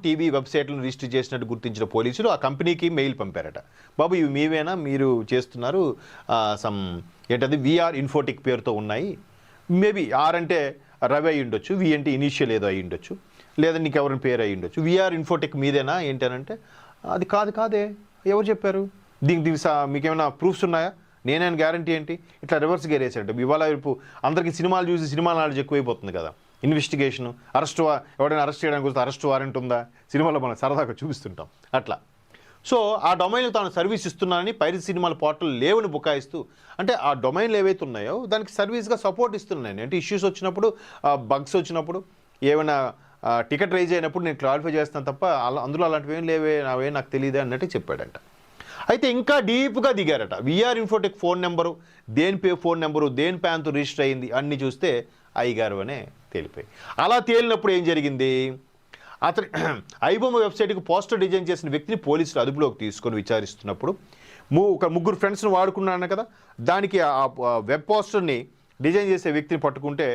TV వెబ్సైట్లను register చేసినట్టు గుర్తించిన పోలీసులు ఆ కంపెనీకి మెయిల్ పంపారట. బాబు ఇవి మీవేనా, మీరు చేస్తున్నారు సమ్ ఏంటది విఆర్ ఇన్ఫోటెక్ పేరుతో ఉన్నాయి, మేబీ ఆర్ అంటే రవి అయి ఉండొచ్చు, వి అంటే ఇనీషియల్ ఏదో అయి ఉండొచ్చు, లేదా నీకు ఎవరిని పేరు అయి ఉండొచ్చు, విఆర్ ఇన్ఫోటెక్ మీదేనా ఏంటనంటే అది కాదే, ఎవరు చెప్పారు, దీనికి మీకేమైనా ప్రూఫ్స్ ఉన్నాయా, నేనైనా గ్యారంటీ ఏంటి, ఇట్లా రివర్స్ గేర్ వేసాడు. ఇవాళ రేపు అందరికీ సినిమాలు చూసి సినిమా నాలెడ్జ్ ఎక్కువైపోతుంది కదా, ఇన్వెస్టిగేషన్ అరెస్ట్ ఎవరైనా అరెస్ట్ చేయడానికి వస్తే అరెస్ట్ వారెంట్ ఉందా, సినిమాలో మనం సరదాగా చూపిస్తుంటాం అట్లా. సో ఆ డొమైన్లో తాను సర్వీస్ ఇస్తున్నానని పైరసీ సినిమాల పోర్టల్ లేవని బుకాయిస్తూ, అంటే ఆ డొమైన్లు ఏవైతే ఉన్నాయో దానికి సర్వీస్గా సపోర్ట్ ఇస్తున్నాను, అంటే ఇష్యూస్ వచ్చినప్పుడు, బగ్స్ వచ్చినప్పుడు, ఏమైనా టికెట్ రైజ్ అయినప్పుడు నేను క్లారిఫై చేస్తాను తప్ప అందులో అలాంటివి ఏం లేవే, నావే నాకు తెలియదే అన్నట్టు చెప్పాడంట. అయితే ఇంకా డీప్గా దిగారట. VR Infotech phone number, phone number దేని ప్యాన్తో రిజిస్టర్ అయింది అన్నీ చూస్తే అయ్యగారు అనే తేలిపోయి. అలా తేలినప్పుడు ఏం జరిగింది, అతని ఐబొమ్మ వెబ్సైట్కి పోస్టర్ డిజైన్ చేసిన వ్యక్తిని పోలీసులు అదుపులోకి తీసుకొని విచారిస్తున్నప్పుడు ఒక ముగ్గురు ఫ్రెండ్స్ని వాడుకున్నాను కదా, దానికి ఆ వెబ్ పోస్టర్ని డిజైన్ చేసే వ్యక్తిని పట్టుకుంటే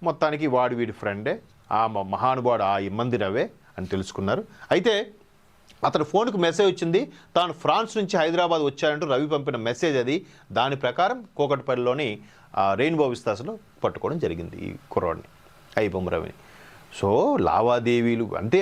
మొత్తానికి వీడి ఫ్రెండే, ఆ మహానుభావుడు ఆ ఇమ్మంది రవే అని తెలుసుకున్నారు. అయితే అతని ఫోన్కు మెసేజ్ వచ్చింది, తాను ఫ్రాన్స్ నుంచి హైదరాబాద్ వచ్చారంటూ రవి పంపిన మెసేజ్ అది. దాని ప్రకారం కూకట్పల్లిలోని రెయిన్బో విస్తాస్లో పట్టుకోవడం జరిగింది ఈ కుర్రాడిని, ఐబొమ్మ రవిని. సో లావాదేవీలు అంటే